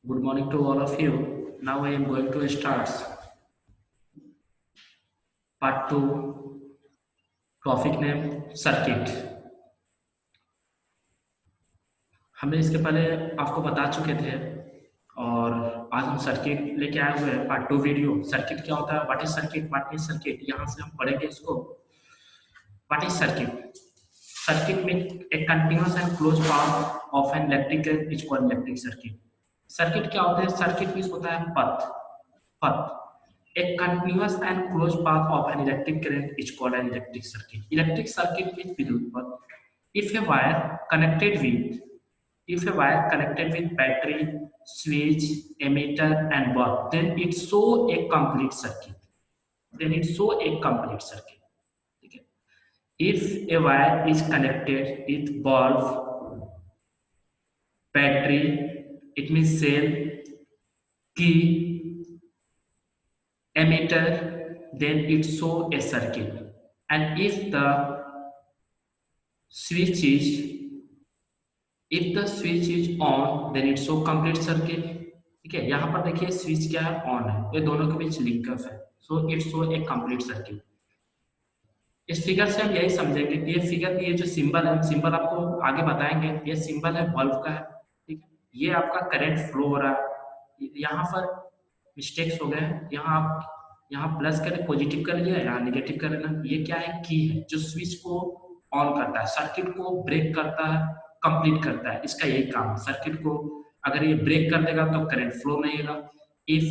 Good morning to all of you. Now I am going to start part 2, topic name circuit. हमने इसके पहले आपको बता चुके थे और आज हम सर्किट लेके आए हुए हैं पार्ट 2 वीडियो। सर्किट क्या होता है, what is circuit, what is circuit, यहाँ से हम पढ़ेंगे इसको। What is circuit? सर्किट में एक continuous and close path of an electric current is called electric circuit. Circuit क्या होता है? सर्किट मींस होता है पथ। पथ A continuous and closed path of an electric current is called an electric circuit. Electric circuit means विद्युत पथ. If a wire connected with battery, switch, emitter and bulb, then it show a complete circuit. ठीक है. If a wire is connected with bulb, battery, it means cell, key, emitter, then it show a circuit. And if the switch is on, then it show complete circuit. ठीक है, यहाँ पर देखिए switch क्या है, on है, ये दोनों के बीच लिंकअप है, सो it show a complete circuit. इस फिगर से हम यही समझेंगे कि ये फिगर, ये जो सिंबल है, सिंबल आपको आगे बताएंगे, ये सिंबल है बल्ब का है। ठीक है, ये आपका करंट फ्लो हो रहा है, यहाँ पर मिस्टेक्स हो गए हैं, यहाँ प्लस करें, पॉजिटिव कर लिया, यहाँ नेगेटिव कर लेना। ये क्या है? की है जो स्विच को ऑन करता है, सर्किट को ब्रेक करता है, कंप्लीट करता है, इसका यही काम है। सर्किट को अगर ये ब्रेक कर देगा तो करंट फ्लो नहीं होगा। If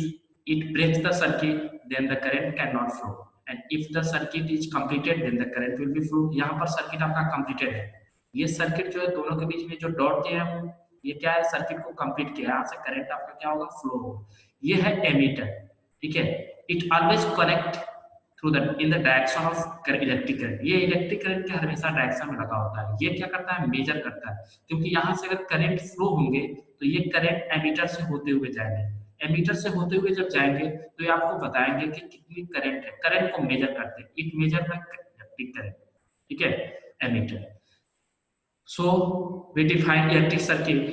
it breaks the circuit then the current can not flow, and if the circuit is completed then the current will be flow. यहाँ पर सर्किट आपका कंप्लीटेड है, ये सर्किट जो है दोनों के बीच में जो डॉट दिया है ये क्या है? सर्किट को कंप्लीट किया, यहाँ से करंट आपका क्या होगा? फ्लो होगा। ये है एमीटर। ठीक है, it always connect through the in the direction of electric current. ये इलेक्ट्रिक करंट के हमेशा डायरेक्शन में लगा होता है। ये क्या करता है? मेजर करता है, क्योंकि यहाँ से अगर करंट फ्लो होंगे तो ये करंट एमीटर से होते हुए जाएंगे। एमीटर से होते हुए जब जाएंगे तो ये आपको बताएंगे कि कितनी करंट है। करंट को मेजर करते हैं, it major the electric current. ठीक है, ammeter. So we define electric circuit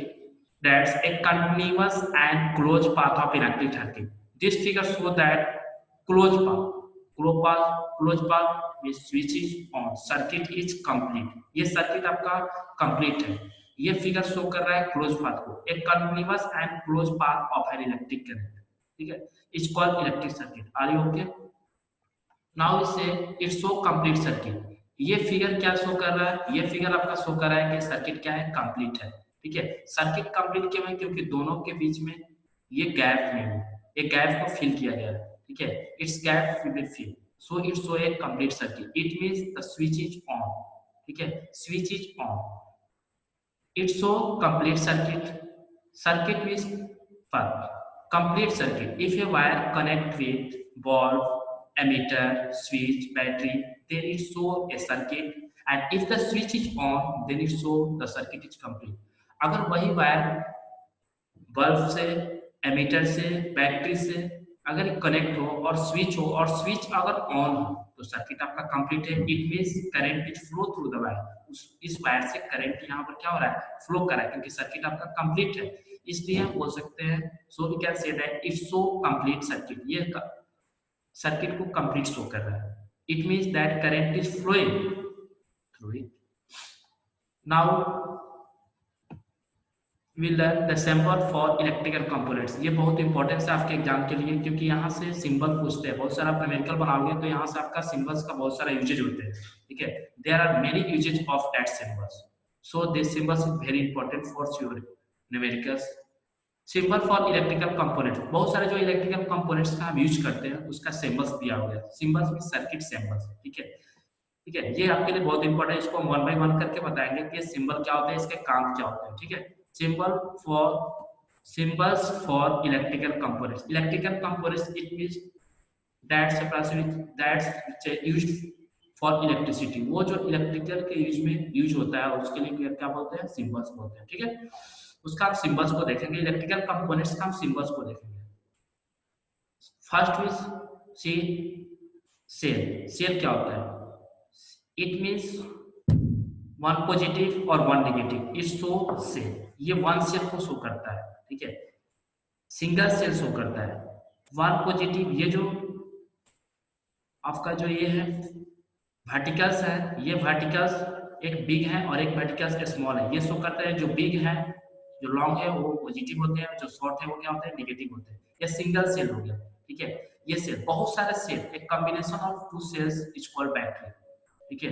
that's a continuous and closed path of electric circuit. This figure shows that closed path means switch is on, circuit is complete. ये circuit आपका complete है। ये figure show कर रहा है close path को, एक continuous and close path of an electric current. ठीक है, it's called electric circuit. Are you okay? Now इसे इट शो कंप्लीट सर्किट। ये फिगर क्या शो कर रहा है? ये फिगर आपका शो कर रहा है कि सर्किट क्या है? कंप्लीट है। ठीक है, सर्किट कंप्लीट क्यों है? क्योंकि दोनों के बीच में ये गैप नहीं है, ये गैप को फिल किया गया है। ठीक है, it's gap will be fill, so it show a complete circuit. It means the switch is on. ठीक है, switch is on, it show complete circuit. Circuit means path. Complete circuit. If a wire connect with bulb, emitter, switch, battery, then it show a circuit. And if the switch is on, then it show the circuit is complete. अगर वही wire bulb से, ammeter से, battery से अगर connect हो और switch अगर on हो तो सर्किट आपका कंप्लीट है। It means current is flow through the wire. इस वायर से करंट यहाँ पर क्या हो रहा है? फ्लो कर रहा है, क्योंकि सर्किट आपका कंप्लीट है। इसलिए हम बोल सकते हैं, so we can say that it show complete circuit. ये सर्किट को कंप्लीट शो कर रहा है। It means that current is flowing through it. Now we learn the symbol for electrical components. ये बहुत इंपॉर्टेंट है आपके एग्जाम के लिए, क्योंकि यहाँ से सिंबल पूछते हैं। बहुत सारा न्यूमेरिकल बनाओगे तो यहाँ से आपका सिंबल्स का बहुत सारा यूजेज होते हैं। ठीक है, there are many usages of that symbols, so this symbols is very important for your numericals. Symbol for electrical components, बहुत सारे जो इलेक्ट्रिकल कंपोनेंट्स का हम यूज करते हैं उसका सिंबल्स दिया हुआ है। सिंबल्स में सर्किट सिंबल्स। ठीक है, ठीक है, ये आपके लिए बहुत इंपॉर्टेंट है। इसको हम वन बाय वन करके बताएंगे कि सिंबल क्या होते हैं, इसके काम क्या होते हैं। ठीक है, symbols for electrical components. Electrical components, it means that's used for electricity. वो जो इलेक्ट्रिकल के यूज में यूज होता है उसके लिए क्या बोलते हैं? सिंबल्स बोलते हैं। ठीक है, उसका आप सिंबल्स को देखेंगे, इलेक्ट्रिकल कंपोनेंट्स का हम सिंबल्स को देखेंगे। First is C cell. Cell क्या होता है? इट मींस वन पॉजिटिव और one negative, it show cell. ये वन सेल को शो करता है। ठीक है, सिंगल सेल शो करता है। वन पॉजिटिव, ये जो आपका जो ये है वर्टिकल्स है, ये वर्टिकल्स एक बिग है और एक वर्टिकल्स स्मॉल है। ये शो करता है जो बिग है, जो लॉन्ग है वो पॉजिटिव होते हैं, जो शॉर्ट है वो क्या होते हैं, नेगेटिव होते हैं। ये सिंगल सेल हो गया, ठीक है। ये सेल, बहुत सारे सेल, एक combination of two cells is called battery, ठीक है।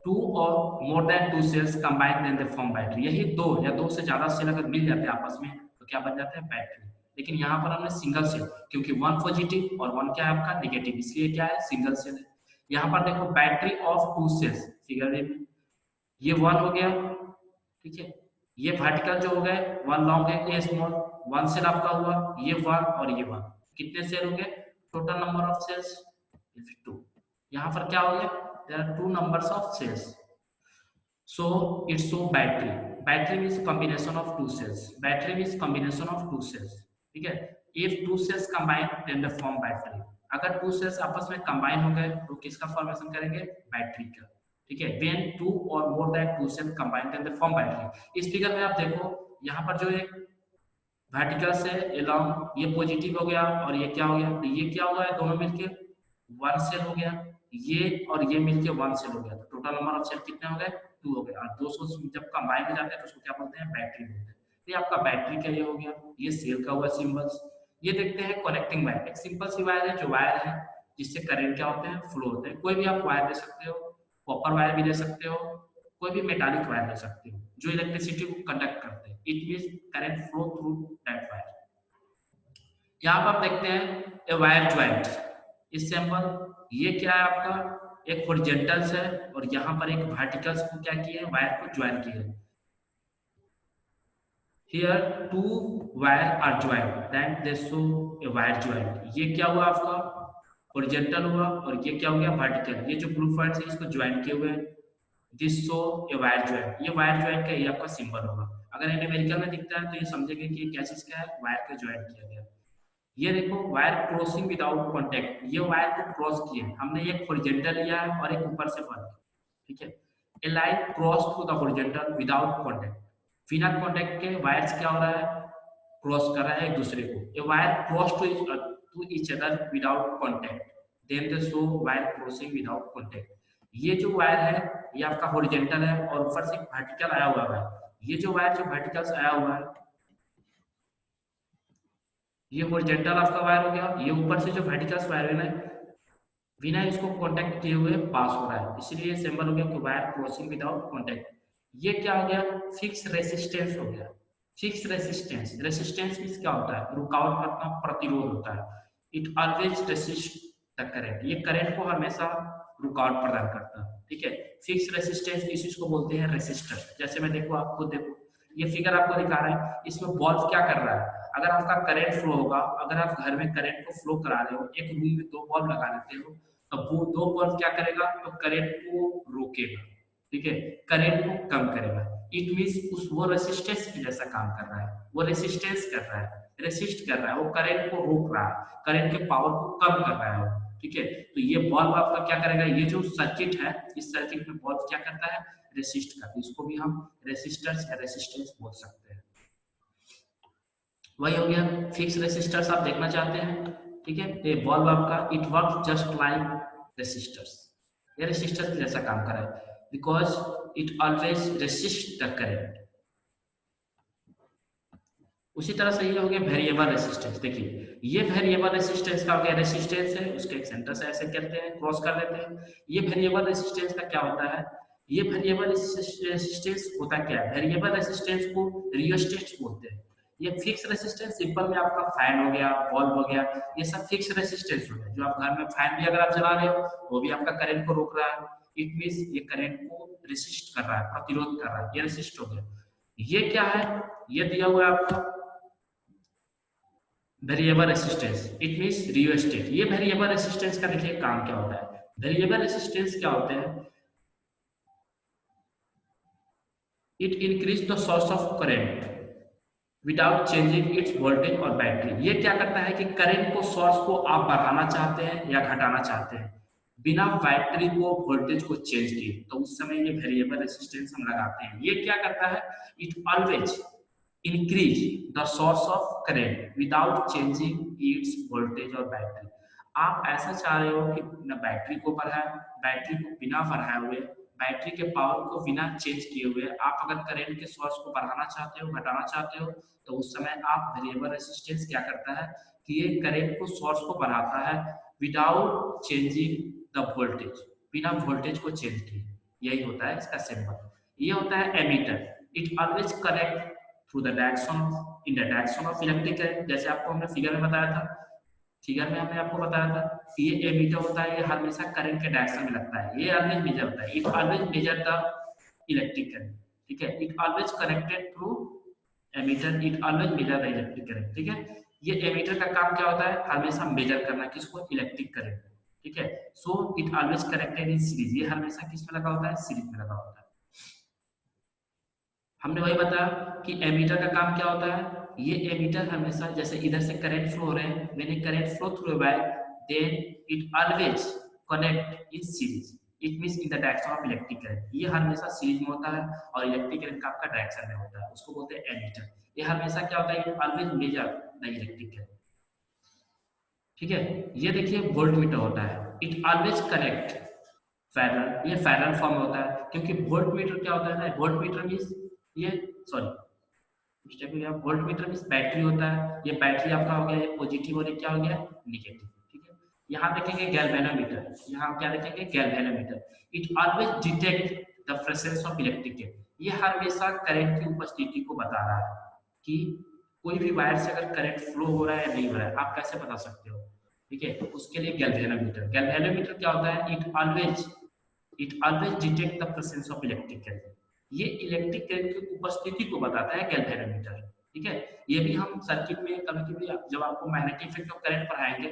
टू और more than two cells combine then they form battery. यही दो या दो से ज्यादा सेल अगर मिल जाते हैं आपस में तो क्या बन जाते हैं, बैटरी। लेकिन यहाँ पर हमने सिंगल सेल, क्योंकि वन पॉजिटिव और वन क्या है आपका, नेगेटिव, इसलिए क्या है, सिंगल सेल है। यहाँ पर देखो battery of two cells, figure में ये वन हो गया, ठीक है। ये वर्टिकल जो हो गए, वन लॉन्ग है, ये स्मॉल, वन सेल आपका हुआ, ये वन और ये वन, कितने सेल हो गए, total number of cells is two. यहाँ पर क्या हो गया, there are two numbers of cells, so it's so battery, battery means combination of two cells, battery means combination of two cells, ठीक है। if two cells combine then they form battery, अगर two cells आपस में combine हो गए तो किसका formation करेंगे, बैटरी का, ठीक है। when two or more than two cells combine then they form battery। इस फिगर में आप देखो, यहाँ पर जो एक वर्टिकल से एलॉन्ग, ये पॉजिटिव हो गया और ये क्या हो गया, तो ये क्या हुआ है, दोनों मिलके वन सेल हो गया, ये और ये मिलके वन सेल हो गया, तो टोटल नंबर ऑफ सेल कितने हो गए, टू हो गए। और 200 जब कंबाइन हो जाते हैं तो उसको क्या बोलते हैं, बैटरी बोलते हैं। तो ये आपका बैटरी का ये हो गया, ये सेल का हुआ सिंबल्स। ये देखते हैं कनेक्टिंग वायर, एक सिंपल सी वायर है, जो वायर है जिससे करंट क्या होते हैं, फ्लो होते हैं। कोई भी आप वायर दे सकते हो, कॉपर वायर भी दे सकते हो, कोई भी मेटालिक वायर दे सकते हो, जो इलेक्ट्रिसिटी को कंडक्ट करते हैं, it means current flow through that wire. यहाँ पर आप देखते हैं ए वायर ज्वाइंट, इस सैंपल, ये क्या है आपका, एक हॉरिजॉन्टल्स है और यहाँ पर एक वर्टिकल्स को क्या किया है, वायर को ज्वाइन किया है। Here two wire are joint that they show a wire joint. ये क्या हुआ आपका, हॉरिजॉन्टल हुआ और ये क्या हो गया, वर्टिकल। ये जो ब्लू पॉइंट्स है इसको ज्वाइन किए हुए, this show a wire joint. ये वायर ज्वाइंट का ये आपका सिंबल होगा। अगर न्यूमेरिकल में दिखता है तो ये समझेंगे कि ये क्या चीज का है, वायर को ज्वाइन किया गया। ये देखो वायर क्रॉसिंग विदाउट कांटेक्ट, ये वायर को क्रॉस किए हमने, एक हॉरिजॉन्टल लिया है और एक ऊपर से फल, ठीक है। A line cross through the horizontal without contact, बिना कांटेक्ट के वायर्स क्या हो रहा है, क्रॉस कर रहा है एक दूसरे को। A wire cross to each other without contact, then they show wire crossing without contact. ये जो वायर है ये आपका हॉरिजॉन्टल है और ऊपर से वर्टिकल आया हुआ है। ये जो वायर जो वर्टिकल आया हुआ है, ये हॉरिजॉन्टल आपका वायर हो गया, ये ऊपर से जो वर्टिकल वायर है ना, बिना इसको कांटेक्ट किए हुए पास हो रहा है, इसलिए सिंबल हो गया कि वायर क्रॉसिंग विदाउट कांटेक्ट। ये क्या हो गया, फिक्स रेसिस्टेंस हो गया। फिक्स रेसिस्टेंस, रेसिस्टेंस मींस क्या होता है, रुकावट करना, प्रतिरोध होता है। It always resist the current, ये करंट को हमेशा रुकावट प्रदान करता है, ठीक है। फिक्स रेसिस्टेंस इस चीज को बोलते हैं रेसिस्टर। जैसे मैं देखो, आपको देखो ये फिगर आपको दिखा रहा है, इसमें बल्ब क्या कर रहा है, अगर आपका करंट फ्लो होगा, अगर आप घर में करंट को फ्लो करा रहे हो, एक रूम में दो बल्ब लगा देते हो, तो वो दो बल्ब क्या करेगा, तो करंट को रोकेगा, ठीक है, करंट को कम करेगा। इट मींस उस वो रेसिस्टेंस की जैसा काम कर रहा है, वो रेसिस्टेंस कर रहा है, रेसिस्ट कर रहा है, वो करंट को रोक रहा है, करंट के पावर को कम कर रहा है, ठीक है। तो ये बल्ब आपका क्या करेगा, ये जो सर्किट है, इस सर्किट में बल्ब क्या करता है, रेसिस्ट करता है। इसको भी हम रेसिस्टर्स या रेसिस्टेंस बोल सकते हैं। वही हो गया फिक्स रेसिस्टर्स, आप देखना चाहते हैं, ठीक है। ये बल्ब आपका it work just like resistors, ये रेसिस्टर की जैसा काम कर रहा है, because it always resist the current. उसी तरह से ये हो गया वेरिएबल रेसिस्टेंस। देखिए ये वेरिएबल रेसिस्टेंस का हो गया, रेसिस्टेंस है उसके एक सेंटर से ऐसे करते हैं, क्रॉस कर देते हैं। ये वेरिएबल रेसिस्टेंस का क्या होता है, ये वेरिएबल रेसिस्टेंस होता क्या है, वेरिएबल रेसिस्टेंस को रियोस्टेट बोलते हैं। ये फिक्स रेसिस्टेंस सिंपल में आपका फैन हो गया, बल्ब हो गया, ये सब फिक्स रेसिस्टेंस होता है। जो आप घर में फैन भी अगर आप चला रहे हो वो भी आपका करंट को रोक रहा है, इट मींस ये करंट को रेसिस्ट कर रहा है, प्रतिरोध कर रहा है, ये रेसिस्ट हो गया। ये क्या है, ये दिया हुआ है आपका variable resistance, it means rheostat. ये वेरिएबल रेसिस्टेंस का देखिए काम क्या होता है, वेरिएबल रेसिस्टेंस क्या होते हैं, it increase the source of current without changing it's voltage और बैटरी। ये क्या करता है कि करंट को, सोर्स को आप बढ़ाना चाहते हैं या घटाना चाहते हैं, बिना बैटरी को वोल्टेज को चेंज किए, तो उस समय ये वेरिएबल रेसिस्टेंस हम लगाते हैं। ये क्या करता है, it always increase the source of current without changing its voltage और बैटरी। आप ऐसा चाह रहे हो कि न बैटरी को बढ़ाए, बैटरी को बिना बढ़ाए हुए, बैटरी के पावर को बिना चेंज किए हुए आप अगर करंट के सोर्स को बढ़ाना चाहते हो, घटाना चाहते हो, तो उस समय आप वेरिएबल रेजिस्टेंस क्या करता है कि ये करंट को सोर्स को बढ़ाता है विदाउट चेंजिंग द वोल्टेज, बिना वोल्टेज को चेंज किए। यही होता है इसका सिंबल। ये होता है ammeter. It always connect through the direction in the direction of electric current. जैसे आपको हमने फिगर में बताया था, फिगर में हमने आपको बताया था कि ये एमीटर होता है, ये हमेशा करंट के डायरेक्शन में लगता है, ये ऑलवेज मेजर होता है। It always measure the electric current, ठीक है। It always connected through ammeter, it always measure the electric current, ठीक है। ये एमीटर का काम क्या होता है, हमेशा मेजर करना किसको, इलेक्ट्रिक करंट, ठीक है। So it always connected in series, ये हमेशा किस में लगा होता है, सीरीज में लगा होता है। हमने वही बताया कि एमीटर का काम क्या होता है, ये एमीटर हमेशा जैसे इधर से करंट फ्लो हो रहे हैं, when a current flow through a wire then it always connect in series, it means in the direction of electric current. ये हमेशा सीरीज में होता है और इलेक्ट्रिक करंट का आपका डायरेक्शन में होता है, उसको बोलते हैं एमीटर। ये हमेशा क्या होता है, it always measure the electric current, ठीक है। ये देखिए वोल्टमीटर होता है, इट ऑलवेज कनेक्ट पैरेलल, ये पैरेलल फॉर्म में होता है क्योंकि वोल्टमीटर क्या होता है ना, वोल्टमीटर मींस ये सॉरी वोल्टमीटर मींस बैटरी होता है, ये बैटरी आपका हो गया, ये पॉजिटिव और ये क्या हो गया, नेगेटिव, ठीक है। यहाँ देखेंगे गैल्वेनोमीटर, यहाँ हम क्या देखेंगे, galvanometer. It always detect the presence of electric current, ये हमेशा करंट की उपस्थिति को बता रहा है कि कोई भी वायर से अगर करंट फ्लो हो रहा है या नहीं हो रहा है, आप कैसे बता सकते हो, ठीक है। उसके लिए गैल्वेनोमीटर, गैल्वेनोमीटर क्या होता है, it always detect the presence of electric current, ये इलेक्ट्रिक करंट की उपस्थिति को बताता है गैल्वेनोमीटर, ठीक है। ये भी हम सर्किट में कभी-कभी जब आपको मैग्नेटिक इफेक्ट ऑफ करंट पढ़ाएंगे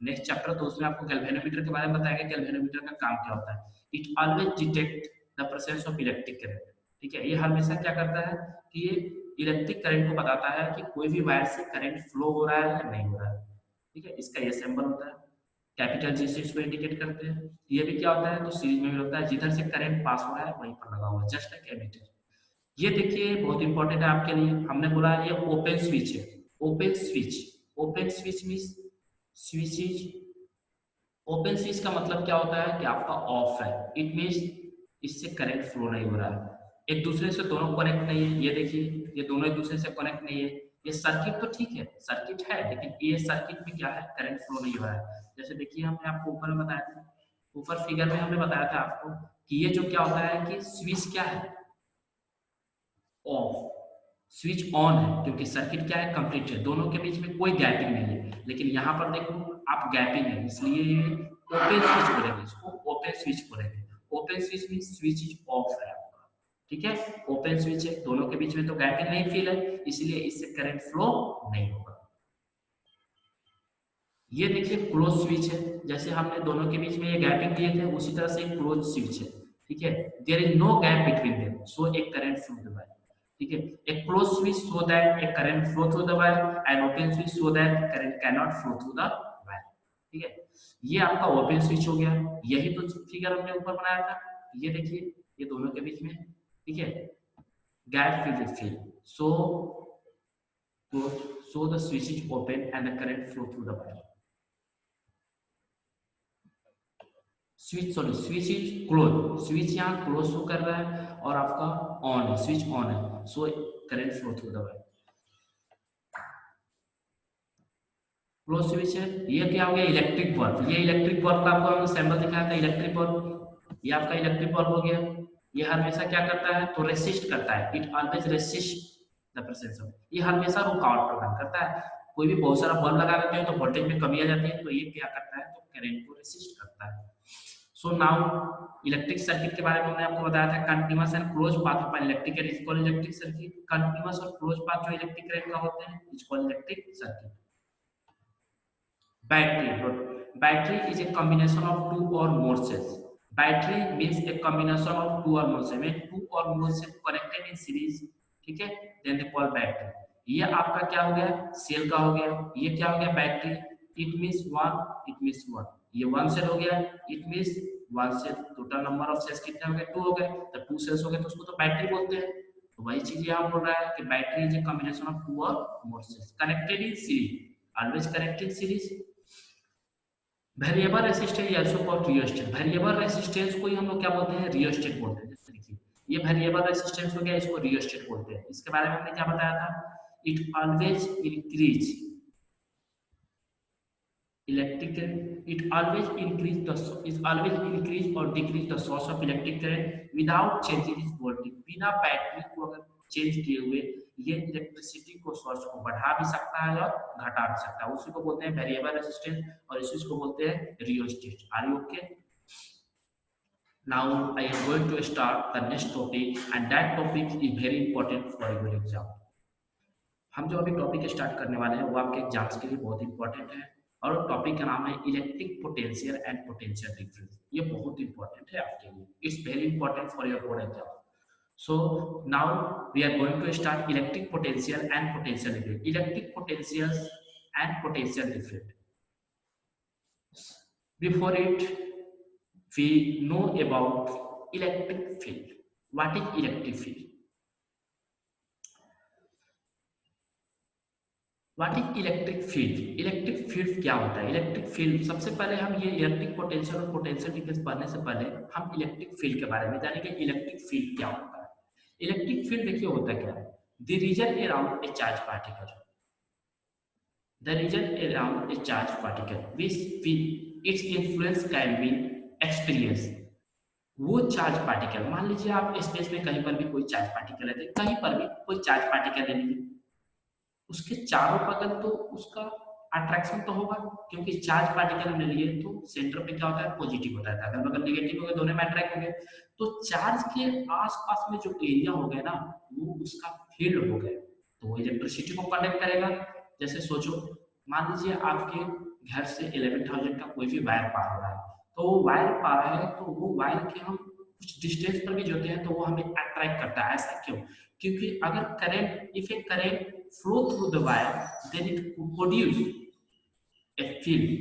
नेक्स्ट चैप्टर, तो उसमें आपको गैल्वेनोमीटर के बारे में बताएंगे गैल्वेनोमीटर का काम क्या होता है। It always detect the presence of electric current, ठीक है। ये हमेशा क्या करता है कि ये इलेक्ट्रिक करंट को बताता है कि कोई भी वायर से करंट फ्लो हो रहा है या नहीं हो रहा है, ठीक है। इसका ये सिंबल होता है, कैपिटल जी से इसको इंडिकेट करते हैं। ये भी क्या होता है, तो सीरीज में भी होता है, जिधर से करंट पास हो रहा है वहीं पर लगा हुआ है, जस्ट लाइक एमीटर। ये देखिए बहुत इंपॉर्टेंट है आपके लिए, हमने बोला ये ओपन स्विच है, open switch, open switch means switch is open switch का मतलब क्या होता है कि आपका ऑफ है, इट मींस इससे करंट फ्लो नहीं हो रहा है, एक दूसरे से दोनों कनेक्ट नहीं है। ये देखिए ये दोनों एक दूसरे से कनेक्ट नहीं है, ये सर्किट तो ठीक है, सर्किट है, लेकिन ये सर्किट में क्या है, करंट फ्लो नहीं हो रहा है। जैसे देखिए हमने आपको ऊपर में बताया था, ऊपर फिगर में हमने बताया था आपको कि ये जो क्या होता है कि स्विच क्या है, ऑफ, स्विच ऑन है क्योंकि सर्किट क्या है, कंप्लीट है, दोनों के बीच में कोई गैपिंग नहीं है। लेकिन यहाँ पर देखो आप गैपिंग है, इसलिए ये ओपन स्विच बोलेंगे, इसको ओपन स्विच बोलेंगे। Open switch means switch is of है आपका, ठीक है। ओपन स्विच है, दोनों के बीच में तो गैपिंग नहीं फील है, इसलिए इससे करंट फ्लो नहीं होगा। ये देखिए क्लोज स्विच है, जैसे हमने दोनों के बीच में ये गैपिंग दिए थे उसी तरह से क्लोज स्विच है, ठीक है। There is no gap between them so a current flow the wire, ठीक है। A close switch so that a current flow through the wire and open switch so that current can not flow through the wire, ठीक है। ये आपका open switch हो गया, यही तो फिगर हमने ऊपर बनाया था। ये देखिए ये दोनों के बीच में, ठीक है, gap feel so the switch is open and the current flow through the wire. Switch is close, switch यहाँ क्लोज शो कर रहा है और आपका ऑन है, स्विच ऑन है, so current flow through the wire. Close switch है, ये क्या हो गया, इलेक्ट्रिक बल्ब। ये इलेक्ट्रिक बल्ब का आपको हमने सैंपल दिखाया था, इलेक्ट्रिक बल्ब, ये आपका इलेक्ट्रिक बल्ब हो गया। ये हमेशा क्या करता है, तो रेसिस्ट करता है, it always resist the presence of, ये हमेशा रुकावट प्रदान करता है। कोई भी बहुत सारा बल्ब लगा देते हैं तो वोल्टेज में कमी आ जाती है, तो ये क्या करता है, तो करंट को रेसिस्ट करता है। सो नाउ इलेक्ट्रिक सर्किट के बारे में हमने आपको बताया था, continuous and close path of electric is called electric circuit. Continuous और क्लोज पाथ जो इलेक्ट्रिक करंट का होते हैं is called electric circuit. Battery is a combination of two or more cells. Battery means a combination of two or more cells, में two or more cells connected in series, ठीक है, then they call battery। ये आपका क्या हो गया, cell का हो गया, ये क्या हो गया, बैटरी, it means one, ये वन सेल हो गया, it means one cell, total number of cells कितने हो गए, टू हो गए, तो टू सेल्स हो गए तो उसको तो बैटरी बोलते हैं। तो वही चीज यहाँ बोल रहा है कि battery is a combination of two और more cells connected in series, always connected series. Variable resistance also called rheostat, variable resistance को ही हम लोग क्या बोलते हैं, रियोस्टेट बोलते हैं। जैसे देखिए ये वेरिएबल रेसिस्टेंस हो गया, इसको रियोस्टेट बोलते हैं। इसके बारे में हमने क्या बताया था, it always increase electrical, it always increase or decrease the source of electric current without changing its voltage। बिना बैटरी को अगर चेंज किए हुए ये इलेक्ट्रिसिटी को सोर्स को बढ़ा भी सकता है और घटा भी सकता है, उसी को बोलते हैं वेरिएबल रेजिस्टेंस और इसी को बोलते हैं rheostat. Are you okay? Now I am going to start the next topic and that topic is very important for your exam. हम जो अभी टॉपिक स्टार्ट करने वाले हैं वो आपके एग्जाम्स के लिए बहुत इंपॉर्टेंट है और टॉपिक का नाम है electric potential and potential difference. ये बहुत इंपॉर्टेंट है आपके लिए, it's very important for your board exam. So now we are going to start electric potential and potential difference. Electric potential and potential difference, before it we know about electric field. What is electric field? What is electric field? Electric field क्या होता है? Electric field, सबसे पहले हम ये electric potential और potential difference पढ़ने से पहले हम इलेक्ट्रिक फील्ड के बारे में जानेंगे। इलेक्ट्रिक फील्ड क्या होता है? इलेक्ट्रिक फील्ड देखिए होता क्या है, the region around a charge particle, the region around a charge particle which its influence can be experience. वो चार्ज पार्टिकल, मान लीजिए आप स्पेस में कहीं पर भी कोई चार्ज पार्टिकल है, कहीं पर भी कोई चार्ज पार्टिकल है, उसके चारों बगल तो उसका अट्रैक्शन तो होगा, क्योंकि चार्ज पार्टिकल हमने लिए तो सेंटर पे क्या होता है, पॉजिटिव होता है, अगर बगल नेगेटिव हो गए दोनों में अट्रैक्ट हो गए। तो चार्ज के आसपास में जो एरिया हो गया ना वो उसका फील्ड हो गया, तो वो इलेक्ट्रिसिटी को कंडक्ट करेगा। जैसे सोचो, मान लीजिए आपके घर से 11,000 का कोई भी वायर पार हो रहा है, तो वो वायर पार है तो वो वायर के हम कुछ डिस्टेंस पर भी जोड़ते हैं तो वो हमें अट्रैक्ट करता है। ऐसा क्यों? क्योंकि अगर current, if A current flow through the wire, then it could produce a field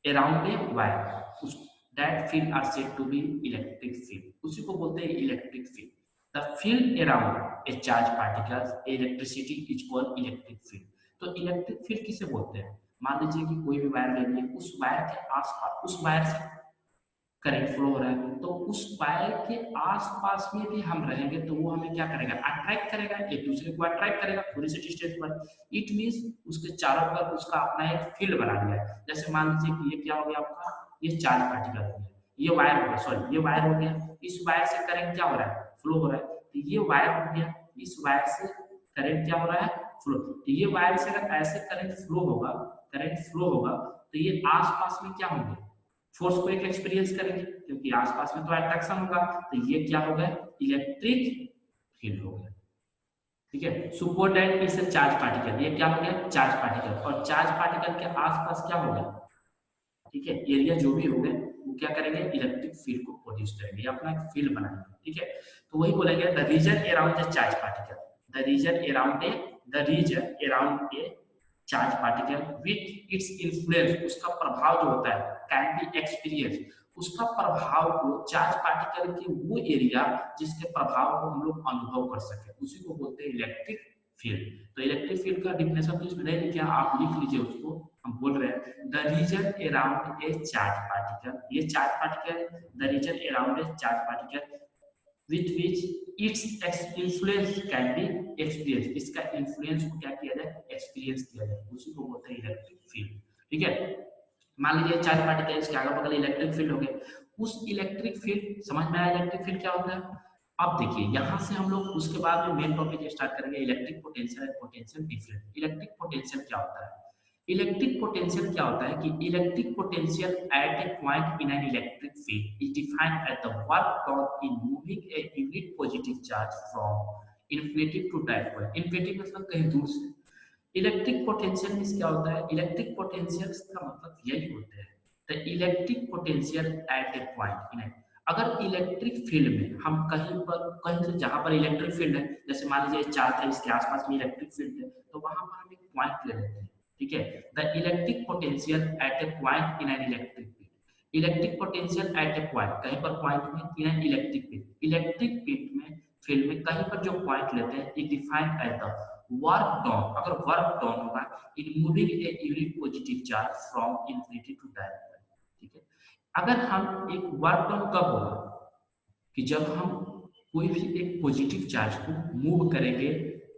around a wire. That field are said to be electric field. उसी को बोलते हैं electric field. The field around a charged particles, electricity is called electric field. तो electric field किसे बोलते हैं? मान लीजिए कि कोई भी वायर ले लिए, उस वायर के आसपास, उस वायर से करंट फ्लो हो रहा है, तो उस वायर के आसपास में भी हम रहेंगे तो वो हमें क्या करेगा, अट्रैक्ट करेगा, एक दूसरे को अट्रैक्ट करेगा थोड़ी सी डिस्टेंस पर। इट मींस उसके चारों तरफ उसका अपना एक फील्ड बना दिया है। जैसे मान लीजिए कि ये क्या हो गया आपका, ये चार्ज पार्टिकल हो गया, ये वायर हो गया, सॉरी ये वायर हो गया, इस वायर से करंट क्या हो रहा है, फ्लो हो रहा है, तो ये वायर हो गया, इस वायर से करंट क्या हो रहा है, फ्लो। तो ये वायर से अगर ऐसे करंट फ्लो होगा, करंट फ्लो होगा, तो ये आसपास में क्या होंगे, फोर्स को एक एक्सपीरियंस करेंगे, क्योंकि आसपास में तो अट्रैक्शन होगा, तो ये क्या हो गया, इलेक्ट्रिक फील्ड हो गया। ठीक है, super that is a charge particle, ये क्या हो गया, चार्ज पार्टिकल, और चार्ज पार्टिकल के आसपास क्या हो गया, ठीक है, एरिया जो भी हो गए वो क्या करेंगे, इलेक्ट्रिक फील्ड को प्रोड्यूस करेंगे, अपना एक फील्ड बनाएंगे। ठीक है, तो वही बोलेंगे the region around the charge particle, the region around A, the region around a charge particle with its influence, उसका प्रभाव जो होता है, कैन बी एक्सपीरियंस, उसका प्रभाव को चार्ज पार्टिकल के वो एरिया जिसके प्रभाव को हम लोग अनुभव कर सके, उसी को बोलते हैं इलेक्ट्रिक फील्ड। तो इलेक्ट्रिक फील्ड का डिफिनेशन तो इसमें नहीं लिखा, आप लिख लीजिए उसको, हम बोल रहे हैं the region around a charge particle, ये charge particle, the region around a charge particle with which its influence can be experienced, इसका इन्फ्लुएंस को क्या किया जाए, एक्सपीरियंस किया जाए, उसी को बोलते हैं इलेक्ट्रिक फील्ड। ठीक है, मान लीजिए चार्ज पार्टिकल इसके आगे बगल इलेक्ट्रिक फील्ड हो गए, उस इलेक्ट्रिक फील्ड, समझ में आया इलेक्ट्रिक फील्ड क्या होता है? अब देखिए यहाँ से हम लोग उसके बाद में मेन टॉपिक स्टार्ट करेंगे, electric potential and potential difference. Electric potential क्या होता है? इलेक्ट्रिक पोटेंशियल क्या होता है कि electric potential at a point in an electric field is defined as the work done in moving a unit positive charge from infinity to dipole. Infinity मतलब कहीं दूर से। इलेक्ट्रिक पोटेंशियल मींस क्या होता है? इलेक्ट्रिक पोटेंशियल का मतलब यही होता है the electric potential at a point इन, अगर इलेक्ट्रिक फील्ड में हम कहीं से जहां पर इलेक्ट्रिक फील्ड है, जैसे मान लीजिए चार्ज है, इसके आसपास में इलेक्ट्रिक फील्ड है, तो वहां पर हम एक पॉइंट ले लेते हैं। ठीक है, the electric potential at a point in an electric field, electric potential at a point, कहीं पर पॉइंट में in an electric field, electric field में फील्ड में कहीं पर जो पॉइंट लेते हैं it defined as the work done. अगर वर्क डॉन होगा in moving a unit positive charge from infinity to direct, ठीक है। अगर हम एक वर्क डॉन कब होगा कि जब हम कोई भी एक पॉजिटिव चार्ज को मूव करेंगे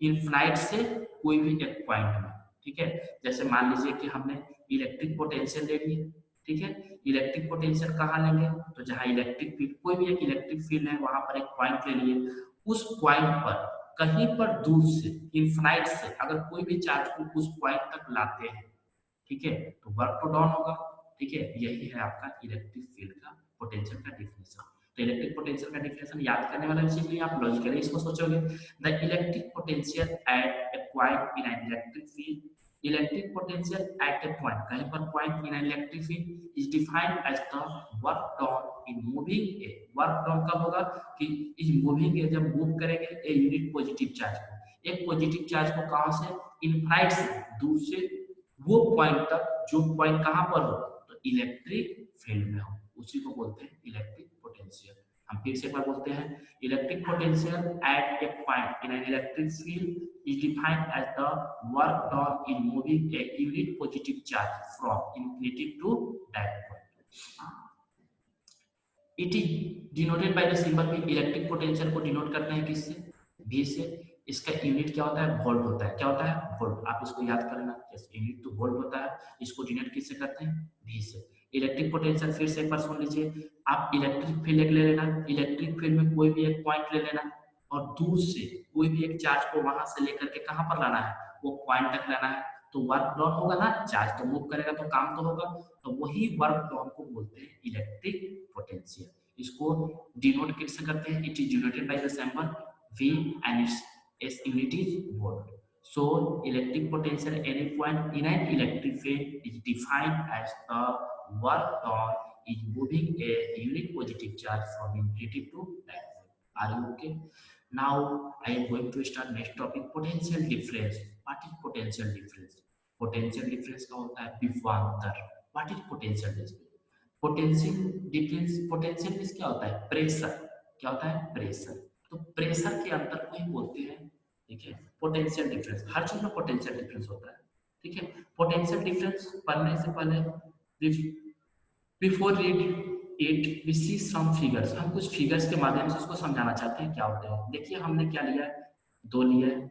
इनफिनाइट से कोई भी एक पॉइंट में, ठीक है। जैसे मान लीजिए कि हमने इलेक्ट्रिक पोटेंशियल ले ली, ठीक है। इलेक्ट्रिक पोटेंशियल कहाँ लेंगे, तो जहाँ इलेक्ट्रिक फील्ड, कोई भी एक इलेक्ट्रिक फील्ड है वहां पर एक पॉइंट ले लिए, उस पॉइंट पर कहीं पर दूर से इनफिनाइट से अगर कोई भी चार्ज को उस पॉइंट तक लाते हैं, ठीक है, तो वर्क तो डाउन होगा, ठीक है। यही है आपका इलेक्ट्रिक फील्ड का पोटेंशियल का डिफिनेशन। तो इलेक्ट्रिक पोटेंशियल का डिफिनेशन याद करने वाला चीज नहीं, आप लॉजिकली इसको सोचोगे। The electric potential at a point in an electric field, electric potential at a point, कहीं पर point in an electric field is defined as the work done in moving a, work done कब होगा कि is moving ए, जब move करेंगे ए unit positive charge को, एक positive charge को कहां से, इनफिनाइट से, दूर से वो पॉइंट तक, जो पॉइंट कहां पर हो, तो इलेक्ट्रिक फील्ड में हो, उसी को बोलते हैं इलेक्ट्रिक पोटेंशियल। हम फिर से एक बार बोलते हैं, electric potential at a point in an electric field is defined as the work done in moving a unit positive charge from infinity to that point. It is denoted by the symbol V, electric potential को denote करते हैं किससे, भी से। इसका unit क्या होता है, वोल्ट होता है। क्या होता है, वोल्ट। आप इसको याद करना, यूनिट तो वोल्ट होता है, इसको डिनोट किससे करते हैं, भी से। इलेक्ट्रिक पोटेंशियल फिर से एक बार सुन लीजिए, आप इलेक्ट्रिक फील्ड एक ले लेना, इलेक्ट्रिक फील्ड में कोई भी एक पॉइंट ले लेना और दूर से कोई भी एक चार्ज को वहां से लेकर के कहां पर लाना है, वो पॉइंट तक लाना है, तो वर्क डन होगा ना, चार्ज तो मूव करेगा तो काम तो होगा, तो वही वर्क डन को बोलते हैं इलेक्ट्रिक पोटेंशियल। इसको डिनोट किससे करते हैं, it is denoted by the symbol V and its unit is volt. So electric potential at any point in an electric field is defined as the work done is moving a unit positive charge from infinity to that point. Are you okay? Now I am going to start next topic, potential difference. What is potential difference? Potential difference का होता है विभवांतर। What is potential difference? Potential difference, potential means क्या होता है, pressure. क्या होता है, प्रेशर। तो प्रेशर के अंतर को ही बोलते हैं, ठीक है, पोटेंशियल डिफरेंस। हर चीज में पोटेंशियल डिफरेंस होता है, ठीक है। पोटेंशियल डिफरेंस पढ़ने से पहले before read it we see some figures, हम कुछ फिगर्स के माध्यम से इसको समझाना चाहते हैं क्या होता है। देखिए हमने क्या लिया है, दो लिया है,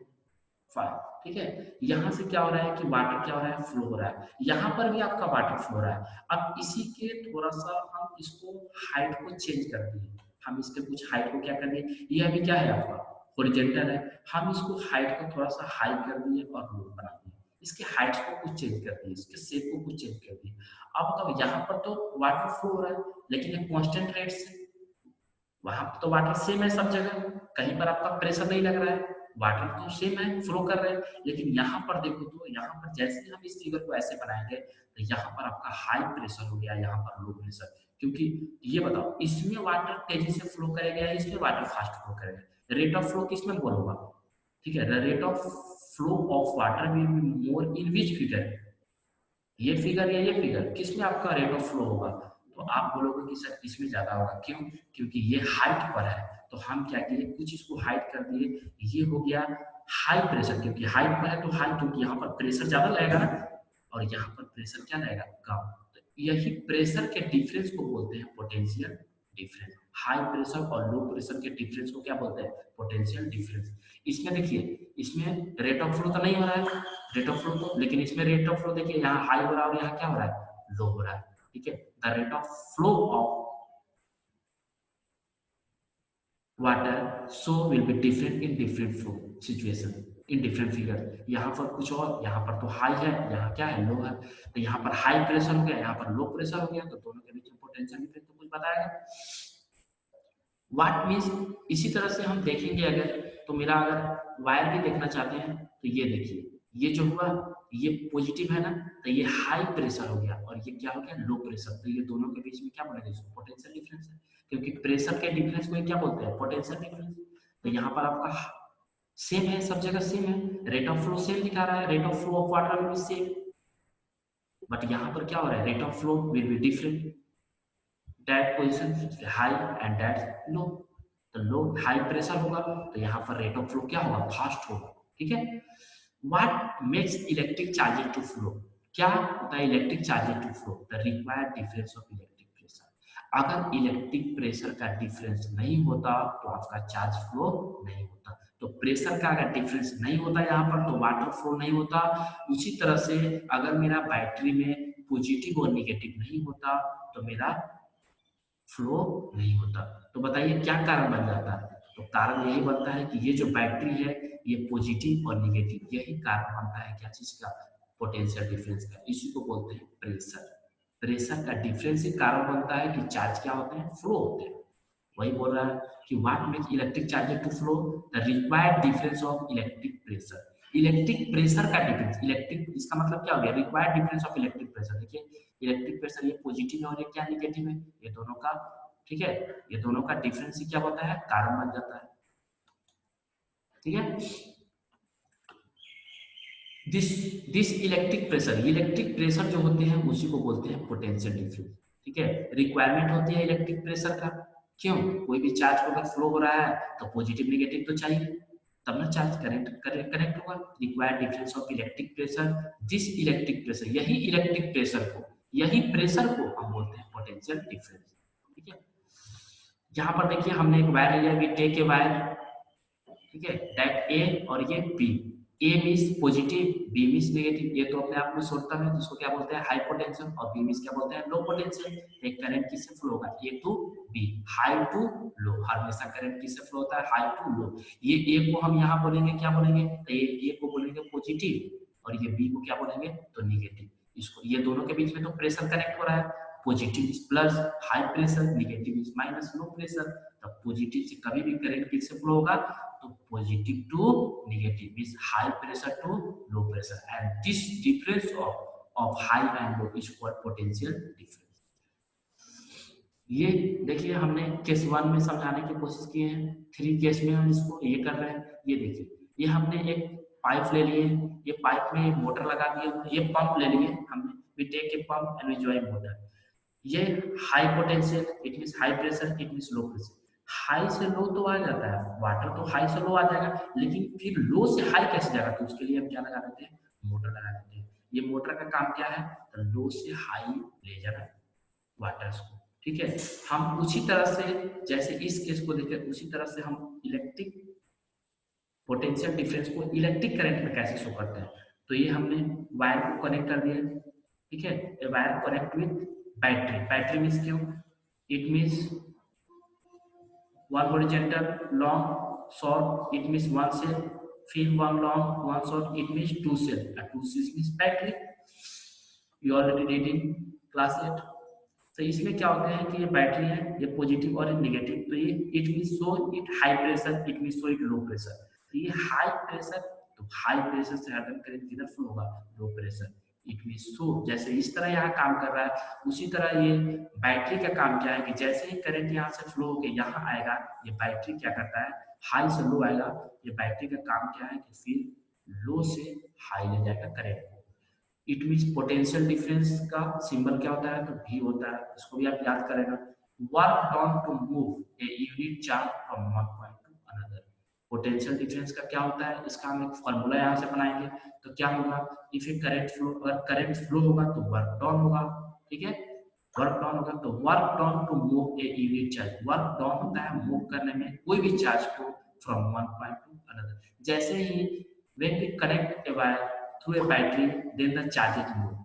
5, ठीक है। यहाँ से क्या हो रहा है कि वाटर क्या हो रहा है, फ्लो हो रहा है, यहाँ पर भी आपका वाटर फ्लो हो रहा है। अब इसी के थोड़ा सा हम इसको हाइट को चेंज कर दिए, हम इसके कुछ हाइट को क्या कर दिए, ये अभी क्या है आपका हॉरिजॉन्टल है, हम इसको हाइट को थोड़ा सा हाई कर दिए और लो बना दिए, इसके हाइट को कुछ चेंज कर दिए, इसके शेप को कुछ चेंज कर दिए। अब तो यहाँ पर तो वाटर फ्लो हो रहा है लेकिन एक कांस्टेंट रेट से, वहां तो वाटर सेम है सब जगह, कहीं पर आपका प्रेशर नहीं लग रहा है, वाटर तो सेम है, फ्लो कर रहे हैं। लेकिन यहाँ पर देखो तो यहाँ पर जैसे ही हम इस फिगर को ऐसे बनाएंगे तो यहाँ पर आपका हाई प्रेशर हो गया, यहाँ पर लो प्रेशर। क्योंकि ये बताओ, इसमें वाटर तेजी से फ्लो करेगा या इसमें वाटर फास्ट फ्लो करेगा, रेट ऑफ फ्लो किसमें मोर होगा, ठीक है। The rate of flow of water will be more in which figure, ये फिगर या ये फिगर, किसमें आपका रेट ऑफ फ्लो होगा, तो आप बोलोगे कि सर इसमें ज्यादा होगा। क्यों, क्योंकि ये हाइट पर है, तो हम क्या किए, कुछ इसको हाइट कर दिए, ये हो गया हाई प्रेशर, क्योंकि हाइट पर है तो हाई, क्योंकि यहाँ पर प्रेशर ज्यादा लगेगा ना, और यहाँ पर प्रेशर क्या लगेगा, कम। तो यही प्रेशर के डिफरेंस को बोलते हैं पोटेंशियल डिफरेंस। हाई प्रेशर और लो प्रेशर के डिफरेंस को क्या बोलते हैं, पोटेंशियल डिफरेंस। इसमें देखिए, इसमें रेट ऑफ फ्लो तो नहीं हो रहा है, रेट ऑफ फ्लो तो, लेकिन इसमें रेट ऑफ फ्लो देखिए यहाँ हाई हो रहा है और यहाँ क्या हो रहा है, लो हो रहा है, ठीक है। The rate of flow of water so will be different in different flow situation in different figure। यहाँ पर कुछ और, यहाँ पर तो हाई है, यहाँ क्या है, लो है, तो यहाँ पर हाई प्रेशर हो गया, यहाँ पर लो प्रेशर हो गया, तो दोनों के बीच में पोटेंशियल डिफरेंस तो कुछ बताएगा। व्हाट मीन्स, इसी तरह से हम देखेंगे अगर, तो मेरा अगर वायर भी देखना चाहते हैं तो ये देखिए, ये जो हुआ ये पॉजिटिव है ना, तो ये हाई प्रेशर हो गया और ये क्या हो गया, लो प्रेशर, तो ये दोनों के बीच में क्या बोलेंगे, इसको पोटेंशियल डिफरेंस है, क्योंकि प्रेशर के डिफरेंस को क्या बोलते हैं, पोटेंशियल डिफरेंस। तो यहाँ पर आपका सेम है, सब जगह सेम है, रेट ऑफ फ्लो सेम दिखा रहा है, rate of flow of water will be same, but यहाँ पर क्या हो रहा है, rate of flow will be different, that position high and that low. तो लो हाई प्रेशर होगा तो यहाँ पर रेट ऑफ फ्लो क्या होगा, फास्ट होगा। ठीक है, what makes electric charges to flow, क्या होता है electric charges to flow, the required difference of electric pressure. अगर इलेक्ट्रिक प्रेशर का डिफरेंस नहीं होता तो आपका चार्ज फ्लो नहीं होता। तो प्रेशर का अगर डिफरेंस नहीं होता यहाँ पर तो वाटर फ्लो नहीं होता। उसी तरह से अगर मेरा बैटरी में पॉजिटिव और निगेटिव नहीं होता तो मेरा फ्लो नहीं होता। तो बताइए क्या कारण बन जाता है, तो कारण यही बनता है कि ये जो बैटरी है ये पॉजिटिव और निगेटिव यही कारण बनता है क्या चीज का, पोटेंशियल डिफरेंस का। इसी को बोलते हैं प्रेशर। प्रेशर का डिफरेंस ही कारण बनता है कि चार्ज क्या होते हैं, फ्लो होते हैं। वही बोल रहा है कि what makes electric charges to flow, the required difference of electric pressure. Electric pressure का डिफरेंस, इलेक्ट्रिक इसका मतलब क्या हो गया, required difference of electric pressure. देखिए इलेक्ट्रिक प्रेशर ये पॉजिटिव है और ये क्या निगेटिव है, ये दोनों का, ठीक है, ये दोनों का डिफरेंस ही क्या होता है, कारण बन जाता है। ठीक है, दिस दिस इलेक्ट्रिक प्रेशर जो होते हैं उसी को बोलते हैं पोटेंशियल डिफरेंस। ठीक है, रिक्वायरमेंट होती है इलेक्ट्रिक प्रेशर का, क्यों, कोई भी चार्ज को अगर फ्लो हो रहा है तो पॉजिटिव निगेटिव तो चाहिए, तब ना चार्ज करंट कनेक्ट होगा। Required difference of electric pressure, this electric pressure, यही प्रेशर को हम बोलते हैं पोटेंशियल डिफरेंस। ठीक है, यहाँ पर देखिए हमने एक वायर लिया, ये टेक ए वायर, ठीक है, दैट ए और ये B, A means positive, B means negative. ये तो अपने आप में शॉर्ट टर्म है, जिसको क्या बोलते हैं, हाई पोटेंशियल, और बी मीन्स क्या बोलते हैं, लो पोटेंशियल। एक करंट किससे फ्लो होगा, ए to be, high to low. हमेशा करंट किससे फ्लो होता है, हाई टू लो। ये ए को हम यहाँ बोलेंगे, क्या बोलेंगे, तो ये ए को बोलेंगे पॉजिटिव और ये बी को क्या बोलेंगे, तो निगेटिव। इसको ये दोनों के बीच में तो प्रेशर कनेक्ट हो रहा है, positive is plus high pressure, negative is minus low pressure. तब पॉजिटिव से कभी भी करंट किससे फ्लो होगा, तो positive to negative means high pressure to low pressure, and this difference of high and low is called potential difference. ये देखिए हमने केस 1 में समझाने की कोशिश की है, 3 केस में हम इसको ये कर रहे हैं। ये देखिए ये हमने एक पाइप ले लिए, ये पाइप में एक मोटर लगा दिया, ये पंप ले लिए हमने, we take a pump and we join motor. ये high potential it means high pressure, it means low pressure. High से लो तो आ जाता है, वाटर तो हाई से लो आ जाएगा, लेकिन फिर लो से हाई कैसे जाएगा, तो उसके लिए हम क्या लगा देते हैं, मोटर लगा देते हैं। ये मोटर का काम क्या है, तो लो से हाई ले जाना वाटर को। ठीक है, हम उसी तरह से जैसे इस केस को देखें उसी तरह से हम इलेक्ट्रिक पोटेंशियल डिफरेंस को इलेक्ट्रिक करंट में कैसे शो करते हैं। तो ये हमने वायर को कनेक्ट कर दिया, ठीक है, wire connect with battery. Battery means क्यों, it means one horizontal long short, it means one cell, fill one long one short, it means two cell, and two cells means battery, you already read in class 8। तो इसमें क्या होते हैं कि ये battery है, ये पॉजिटिव और नेगेटिव, तो ये it mean so it high pressure, it mean so it low pressure. तो ये हाई प्रेशर, तो हाई प्रेशर से हरदम करंट किधर फ्लो होगा, low pressure, it mean so. जैसे इस तरह यहाँ काम कर रहा है, उसी तरह ये बैटरी का काम क्या है कि जैसे ही करंट यहाँ से फ्लो होकर यहाँ आएगा, ये बैटरी क्या करता है, हाई से लो आएगा, ये बैटरी का काम क्या है कि फिर लो से हाई ले जाएगा current. It means potential difference का सिंबल क्या होता है, तो भी होता है, इसको भी आप याद करेगा। Work done to move a unit charge from one point to another. Potential difference का क्या होता है, इसका हम एक फॉर्मूला यहाँ से बनाएंगे। तो क्या होगा, इफ ए करंट फ्लो, अगर करंट फ्लो होगा तो वर्क डन होगा, ठीक है, वर्क डन होगा। तो work done to move a unit charge, work done होता है मूव करने में कोई भी चार्ज को from one point to another. जैसे ही when we connect a wire through a battery, then the charges move,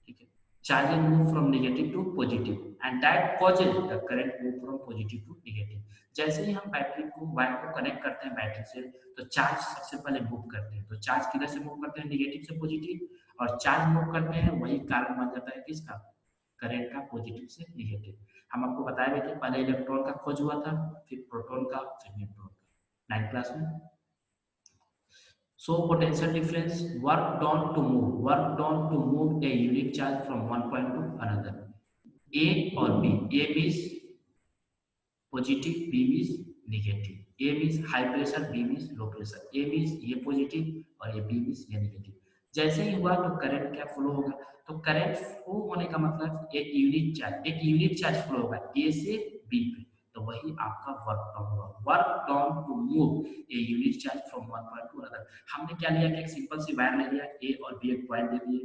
ठीक है, charges move from negative to positive and that causes the current move from positive to negative। जैसे ही हम battery को wire को connect करते हैं battery से, तो चार्ज सबसे पहले मूव करते हैं। तो चार्ज किधर से मूव करते हैं, नेगेटिव से पॉजिटिव, और चार्ज मूव करते हैं वही कारण बन जाता है किसका, करंट का, पॉजिटिव से नेगेटिव। हम आपको बताए थे पहले इलेक्ट्रॉन का खोज हुआ था, फिर प्रोटॉन का, फिर न्यूट्रॉन का, 9th क्लास में। So potential difference, work done to move a unit charge from one point to another। A और B, A means positive, B means negative। A means high pressure, B means low pressure। A means ये positive और ये B means ये negative। जैसे ही हुआ तो current क्या flow होगा, तो करंट फ्लो होने का मतलब एक यूनिट चार्ज फ्लो होगा A से B पे। तो वही आपका वर्क डन हुआ। Work done to move a unit charge from one point to another. हमने क्या लिया कि एक सिंपल सी वायर ले लिया, ए और बी एक पॉइंट दे दिए।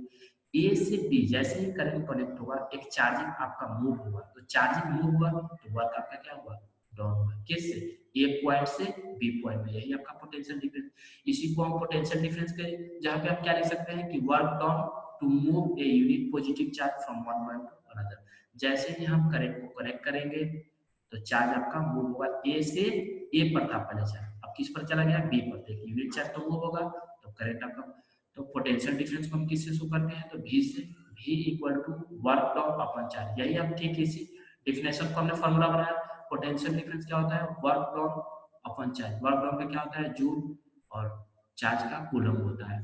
ए से बी जैसे ही करंट कनेक्ट होगा एक चार्जिंग आपका मूव हुआ, तो चार्जिंग मूव हुआ तो वर्क आपका क्या हुआ, डाउन हुआ। किससे, ए पॉइंट से बी पॉइंट में, यही आपका पोटेंशियल डिफरेंस। इसी को हम पोटेंशियल डिफरेंस के जहाँ पे हम क्या लिख सकते हैं कि work done to move a unit positive charge from one point to another. जैसे ही हम करंट को कनेक्ट करेंगे तो चार्ज आपका मूव होगा, ए से ए पर था पहले चार्ज, अब किस पर चला गया, बी पर। देखिए यूनिट चार्ज तो मूव होगा तो करंट आपका, तो पोटेंशियल डिफरेंस को हम किससे शो करते हैं, तो V से। V equal to work done upon charge. यही हम ठीक इसी डिफिनेशन को हमने फॉर्मूला बनाया। पोटेंशियल डिफरेंस क्या होता है, work done upon charge. Work don का क्या होता है, जूल, और चार्ज का कूलम होता है,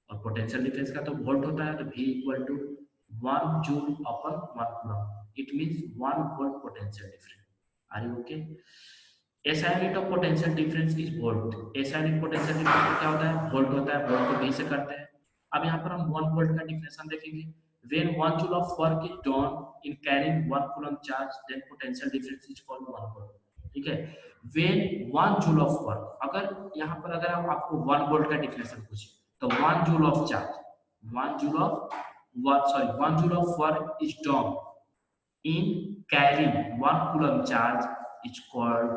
और पोटेंशियल डिफरेंस का तो वोल्ट होता है। तो V equal to 1 joule upon 1 coulomb, it means 1 volt potential difference. Are you okay? SI unit of potential difference is volt. SI unit potential difference क्या होता है, वोल्ट होता है, वोल्ट को V से करते हैं। अब यहाँ पर हम 1 वोल्ट का डिफिनेशन देखेंगे। When 1 joule of work is done in carrying 1 coulomb charge, then potential difference is called 1 volt. ठीक है? When 1 joule of work, अगर यहाँ पर अगर हम आपको 1 वोल्ट का डिफिनेशन पूछे तो 1 joule of charge, 1 joule of work, sorry, 1 joule of work is done in carrying 1 coulomb charge is called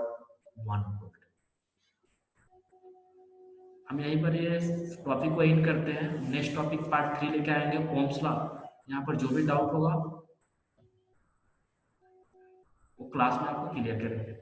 1 volt. हम यहीं पर ये टॉपिक को एंड करते हैं। नेक्स्ट टॉपिक पार्ट 3 लेके आएंगे, ओम्स लॉ। यहाँ पर जो भी डाउट होगा वो क्लास में आपको क्लियर करेंगे।